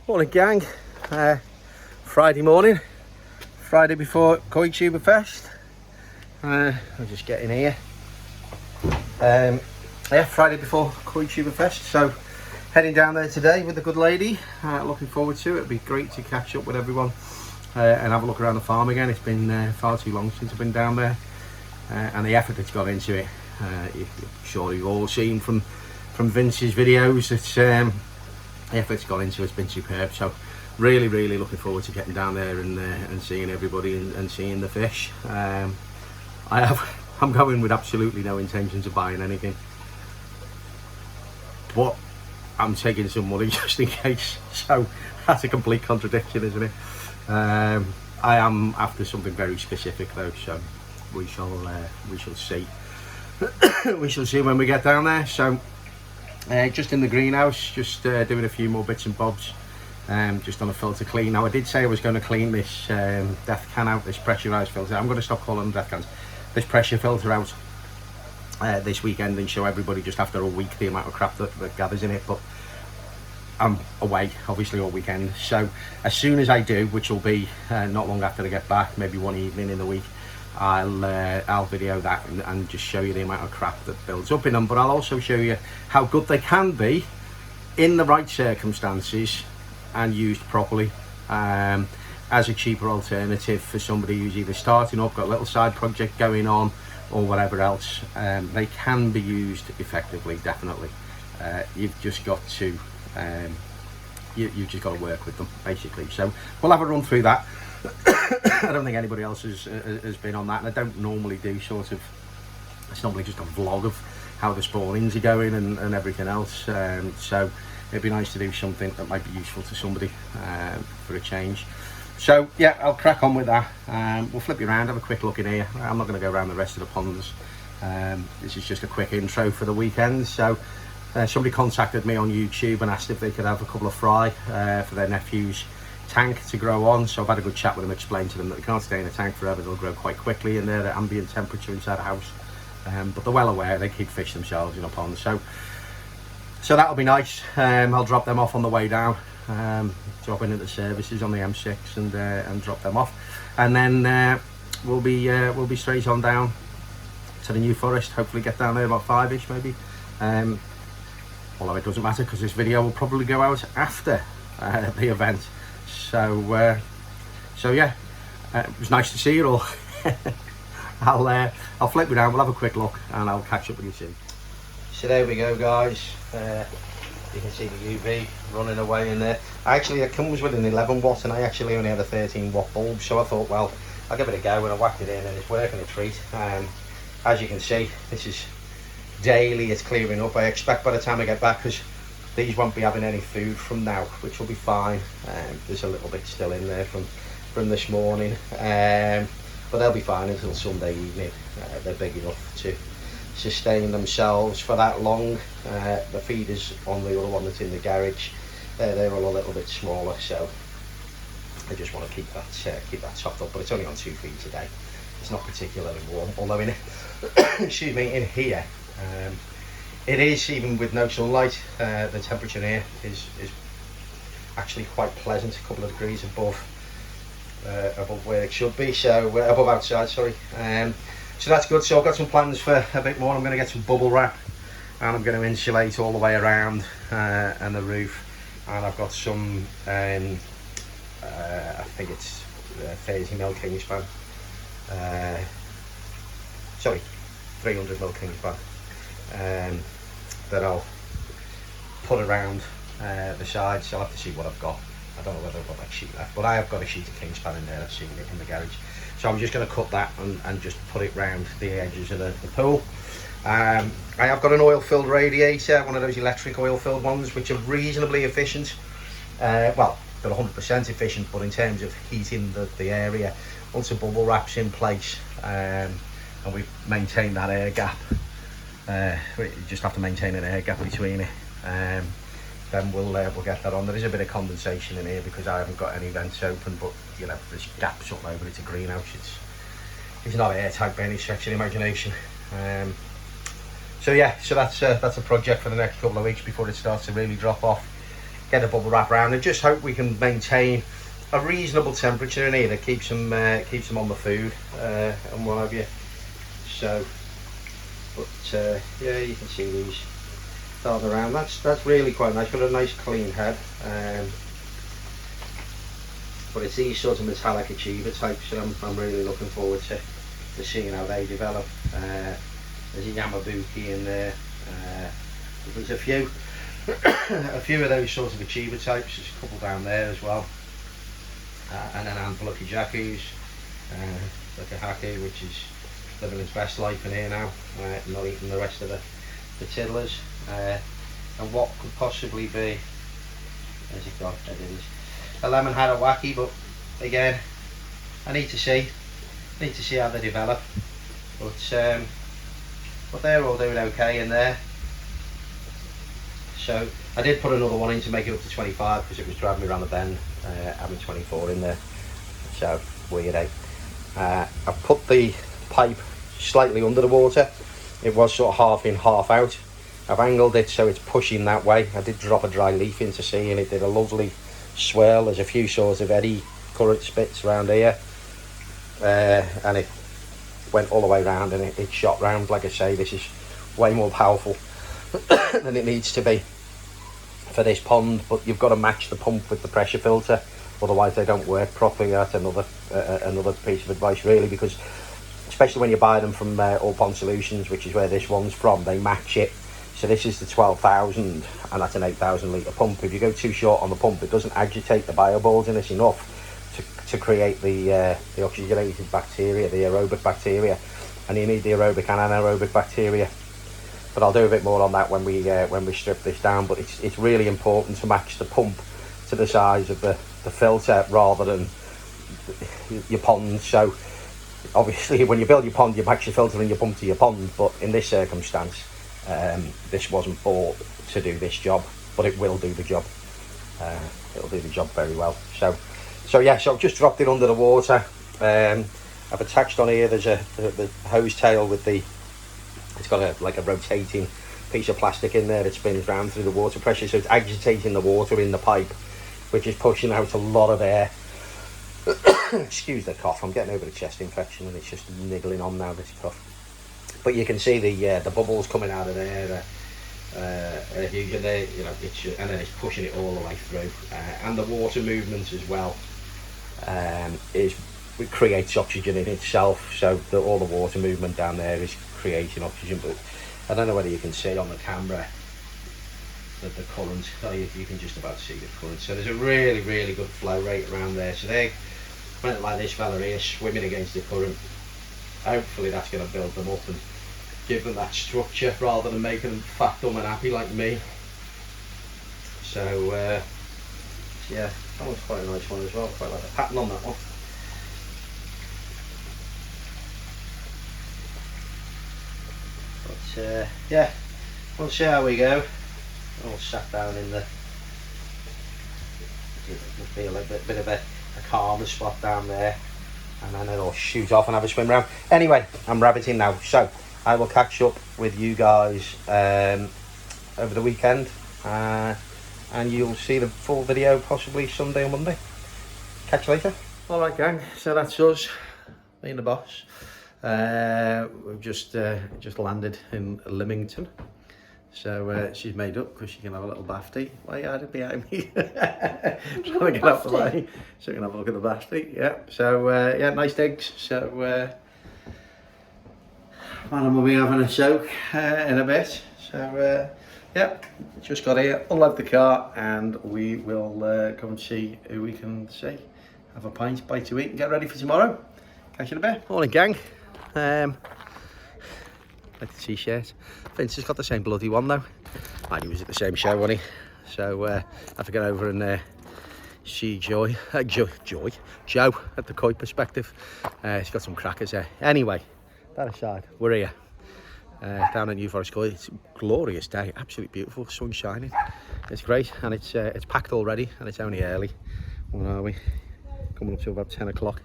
Morning gang, Friday morning, Friday before Koituberfest. I'm just getting here. Yeah, Friday before Koituberfest, so heading down there today with the good lady. Looking forward to it. It'll be great to catch up with everyone and have a look around the farm again. It's been far too long since I've been down there, and the effort that's gone into it. I'm sure you've all seen from Vince's videos that the effort's gone into it's been superb. So really looking forward to getting down there and seeing everybody and seeing the fish. I'm going with absolutely no intentions of buying anything, but I'm taking some money just in case, so that's a complete contradiction, isn't it? I am after something very specific though, so we shall see. We shall see when we get down there. So just in the greenhouse, just doing a few more bits and bobs, just on a filter clean. Now I did say I was going to clean this death can out, this pressurized filter. I'm going to stop calling them death cans, this pressure filter out this weekend, and show everybody just after a week the amount of crap that gathers in it. But I'm away obviously all weekend, so as soon as I do, which will be not long after I get back, maybe one evening in the week, I'll video that and just show you the amount of crap that builds up in them. But I'll also show you how good they can be in the right circumstances and used properly, as a cheaper alternative for somebody who's either starting up, got a little side project going on, or whatever else. They can be used effectively, definitely. You've just got to you've just got to work with them, basically. So we'll have a run through that. I don't think anybody else has been on that, and I don't normally do it's normally just a vlog of how the spawnings are going and everything else. So it'd be nice to do something that might be useful to somebody for a change. So yeah, I'll crack on with that. We'll flip you around, have a quick look in here. I'm not going to go around the rest of the ponds. This is just a quick intro for the weekend. So somebody contacted me on YouTube and asked if they could have a couple of fry for their nephew's tank to grow on. So I've had a good chat with them, explained to them that they can't stay in a tank forever, they'll grow quite quickly in there at ambient temperature inside the house. But they're well aware they keep fish themselves in a pond, so that'll be nice. I'll drop them off on the way down, drop in at the services on the M6 and drop them off, and then we'll be straight on down to the New Forest. Hopefully get down there about 5ish maybe, although it doesn't matter because this video will probably go out after the event. So yeah, it was nice to see you all. I'll flip you down, we'll have a quick look, and I'll catch up with you soon. So there we go, guys. You can see the UV running away in there. Actually, it comes with an 11 watt, and I actually only had a 13 watt bulb, so I thought, well, I'll give it a go, and I whacked it in, and it's working a treat. As you can see, this is daily, it's clearing up. I expect by the time I get back, because these won't be having any food from now, which will be fine. There's a little bit still in there from this morning, but they'll be fine until Sunday evening. They're big enough to sustain themselves for that long. The feeders on the other one that's in the garage, they're all a little bit smaller, so I just want to keep that topped up. But it's only on 2 feet today. It's not particularly warm, although in excuse me, in here, it is, even with no sunlight, the temperature here is actually quite pleasant, a couple of degrees above where it should be, so above outside, sorry. So that's good. So I've got some plans for a bit more. I'm going to get some bubble wrap, and I'm going to insulate all the way around and the roof, and I've got some I think it's 30mm Kingspan, sorry, 300mm Kingspan, that I'll put around the sides. So I'll have to see what I've got. I don't know whether I've got that sheet left, but I have got a sheet of Kingspan in there. I've seen it in the garage, so I'm just going to cut that and just put it round the edges of the pool. I have got an oil filled radiator, one of those electric oil filled ones, which are reasonably efficient. Well, they're 100% efficient, but in terms of heating the area, once the bubble wrap's in place, and we maintain that air gap, you just have to maintain an air gap between it, then we'll get that on. There is a bit of condensation in here because I haven't got any vents open, but you know, there's gaps all over. It's a greenhouse, it's not airtight by any stretch of the imagination. So yeah, so that's a project for the next couple of weeks before it starts to really drop off. get a bubble wrap around, and just hope we can maintain a reasonable temperature in here that keeps them on the food and what have you. So, but yeah, you can see these darting around. That's really quite nice. Got a nice clean head. But it's these sort of metallic achiever types that I'm really looking forward to seeing how they develop. There's a Yamabuki in there. There's a few of those sorts of achiever types. There's a couple down there as well. And then a handful of Kijakus, like a Haki, which is living its best life in here now, not eating the rest of the tiddlers. And what could possibly be, there's it gone, there it is, a lemon Harawaki, but again, I need to see how they develop. But they're all doing okay in there. So I did put another one in to make it up to 25 because it was driving me around the bend, having 24 in there. So weird, eh? I've put the pipe slightly under the water. It was sort of half in, half out. I've angled it so it's pushing that way. I did drop a dry leaf in to see, and it did a lovely swirl. There's a few sorts of eddy current spits around here, and it went all the way around, and it shot round. Like I say, this is way more powerful than it needs to be for this pond, but you've got to match the pump with the pressure filter, otherwise they don't work properly. That's another piece of advice really, because especially when you buy them from All Pond Solutions, which is where this one's from, they match it. So this is the 12,000 and that's an 8,000 litre pump. If you go too short on the pump, it doesn't agitate the bioballs in it enough to create the oxygenated bacteria, the aerobic bacteria, and you need the aerobic and anaerobic bacteria. But I'll do a bit more on that when we strip this down. But it's really important to match the pump to the size of the filter rather than your pond. So obviously when you build your pond, you match your filter and your pump to your pond, but in this circumstance this wasn't bought to do this job, but it will do the job. It'll do the job very well. So yeah, so I've just dropped it under the water. I've attached on here, there's the hose tail with it's got like a rotating piece of plastic in there that spins round through the water pressure, so it's agitating the water in the pipe, which is pushing out a lot of air. Excuse the cough, I'm getting over the chest infection and it's just niggling on now, this cough. But you can see the bubbles coming out of there, and then it's pushing it all the way through, and the water movement as well it creates oxygen in itself. So all the water movement down there is creating oxygen. But I don't know whether you can see on the camera that the current, you can just about see the current. So there's a really good flow rate around there. So they're like this fella here swimming against the current. Hopefully that's going to build them up and give them that structure rather than making them fat, dumb and happy like me. So yeah, that one's quite a nice one as well. Quite like the pattern on that one. But yeah, we'll see how we go. All sat down in the, it'll feel a bit of a calmer spot down there, and then it'll shoot off and have a swim round. Anyway, I'm rabbiting now, so I will catch up with you guys over the weekend, and you'll see the full video possibly Sunday or Monday. Catch you later. Alright gang, so that's us, me and the boss. We've just landed in Lymington. So she's made up because she can have a little bafty. Why are you behind me? Trying to get out the way so we can have a look at the bafty. Yeah. So yeah, nice digs. So Madam will be having a soak in a bit. So yeah, just got here, unload the car, and we will go and see who we can see. Have a pint, bite to eat, and get ready for tomorrow. Catch you in a bit. Morning, gang. Like the t-shirt. Vince has got the same bloody one though. And he was at the same show, wasn't he? So I have to get over and see Joe at the Koituberfest. He's got some crackers there. Anyway, that aside, we're here down at New Forest Court. It's a glorious day, absolutely beautiful, the sun's shining. It's great, and it's packed already, and it's only early. When are we? Coming up to about 10 o'clock.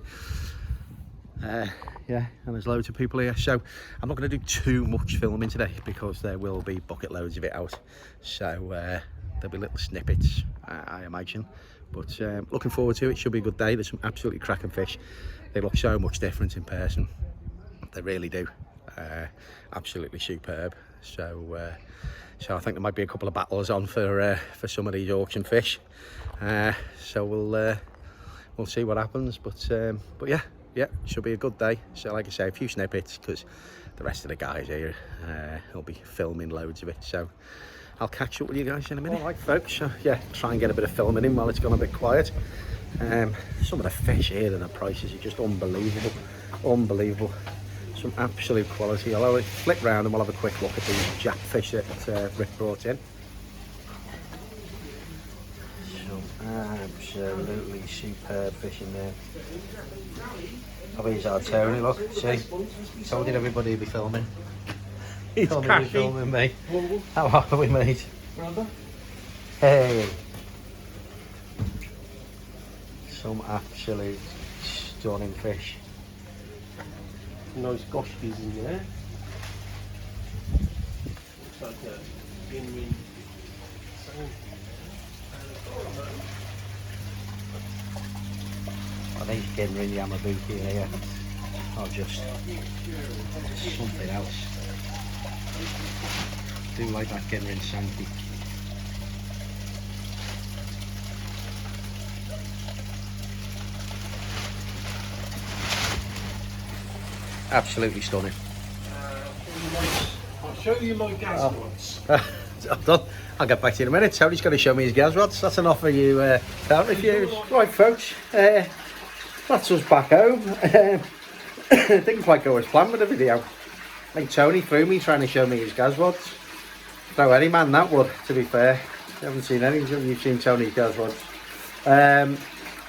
Yeah, and there's loads of people here, so I'm not going to do too much filming today because there will be bucket loads of it out, so there'll be little snippets I imagine. But looking forward to it. Should be a good day. There's some absolutely cracking fish. They look so much different in person. They really do. Absolutely superb. So I think there might be a couple of battles on for some of these auction fish. So we'll see what happens. But yeah, should be a good day. So like I say, a few snippets because the rest of the guys here will be filming loads of it. So I'll catch up with you guys in a minute. All right, folks. Yeah, try and get a bit of filming in while it's gone a bit quiet. Some of the fish here and the prices are just unbelievable. Unbelievable. Some absolute quality. I'll flick round and we'll have a quick look at these jack fish that Rick brought in. Some absolutely superb fish in there. Oh, he's our Tony, look. See? Told you everybody would be filming. He's filming me. How are we, mate? Hey. Some absolute stunning fish. Nice goshkies in there. Looks like a genuine salmon. I think Ginrin Yamabuki here are just something else. I do like that Ginrin Sankey. Absolutely stunning. I'll show you my gas rods. I'm done. I'll get back to you in a minute. Tony's going to show me his gas rods. That's an offer you can't refuse. Right, folks. That's us back home. Didn't quite go as planned with the video. I think Tony threw me trying to show me his gas rods. Throw any man that would, to be fair. I haven't seen any. You've seen Tony's gas rods.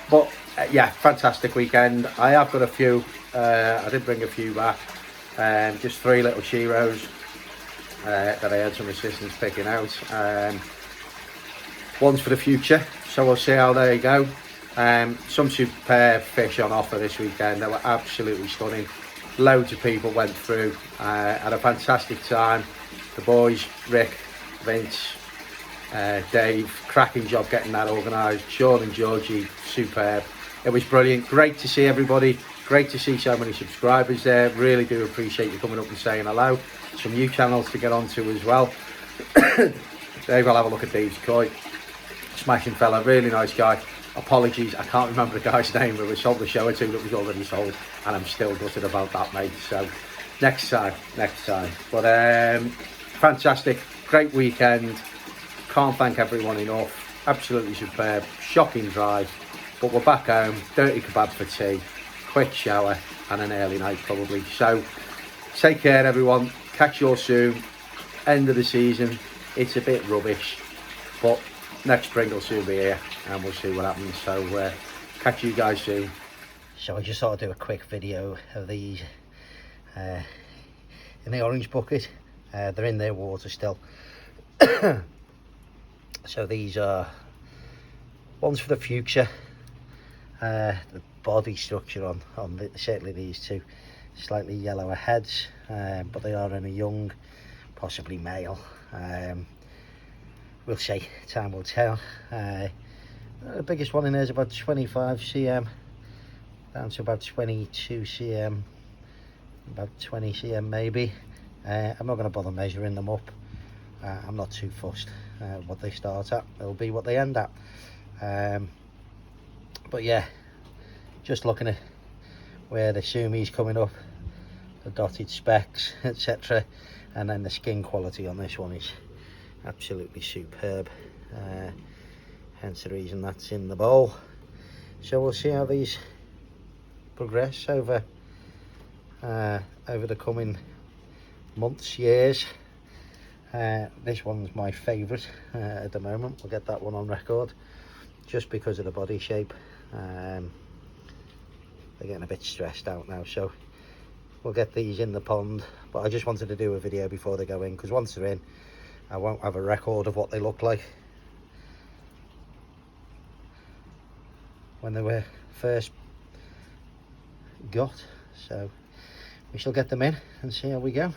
But yeah, fantastic weekend. I have got a few. I did bring a few back. Just 3 little Shiros that I had some assistance picking out. One's for the future, so we'll see how they go. Some superb fish on offer this weekend. They were absolutely stunning. Loads of people went through, had a fantastic time. The boys, Rick, Vince, Dave, cracking job getting that organised. Sean and Georgie, superb. It was brilliant. Great to see everybody. Great to see so many subscribers there. Really do appreciate you coming up and saying hello. Some new channels to get onto as well. Dave, I'll have a look at Dave's koi. Smashing fella, really nice guy. Apologies, I can't remember the guy's name, but we sold the show or two that was already sold, and I'm still gutted about that, mate. So next time. But fantastic, great weekend. Can't thank everyone enough. Absolutely superb, shocking drive. But we're back home, dirty kebab for tea, quick shower, and an early night probably. So take care, everyone. Catch you all soon. End of the season. It's a bit rubbish, but next spring will soon be here, and we'll see what happens. So catch you guys soon. So I just thought I'd do a quick video of these in the orange bucket. They're in their water still. So these are ones for the future. The body structure on certainly these two, slightly yellower heads, but they are in a young, possibly male. We'll see, time will tell. The biggest one in there is about 25 cm, down to about 22 cm, about 20 cm maybe. I'm not going to bother measuring them up. I'm not too fussed what they start at. It'll be what they end at. But yeah, just looking at where the sumi's coming up, the dotted specks, etc., and then the skin quality on this one is absolutely superb. Hence the reason that's in the bowl. So we'll see how these progress over the coming months, years. This one's my favourite at the moment. We'll get that one on record just because of the body shape. They're getting a bit stressed out now, so we'll get these in the pond. But I just wanted to do a video before they go in, because once they're in, I won't have a record of what they look like when they were first got. So we shall get them in and see how we go.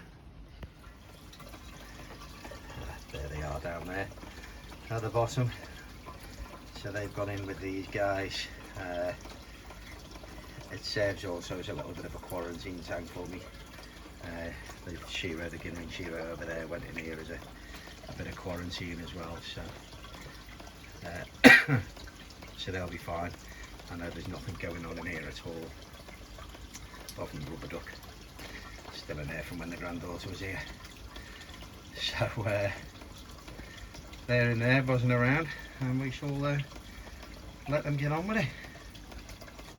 There they are down there at the bottom. So they've gone in with these guys. It serves also as a little bit of a quarantine tank for me. The shearer, the Guinea shearer over there, went in here as a bit of quarantine as well. So so they'll be fine. I know there's nothing going on in here at all, apart from the rubber duck still in there from when the granddaughter was here. So they're in there buzzing around, and we shall let them get on with it.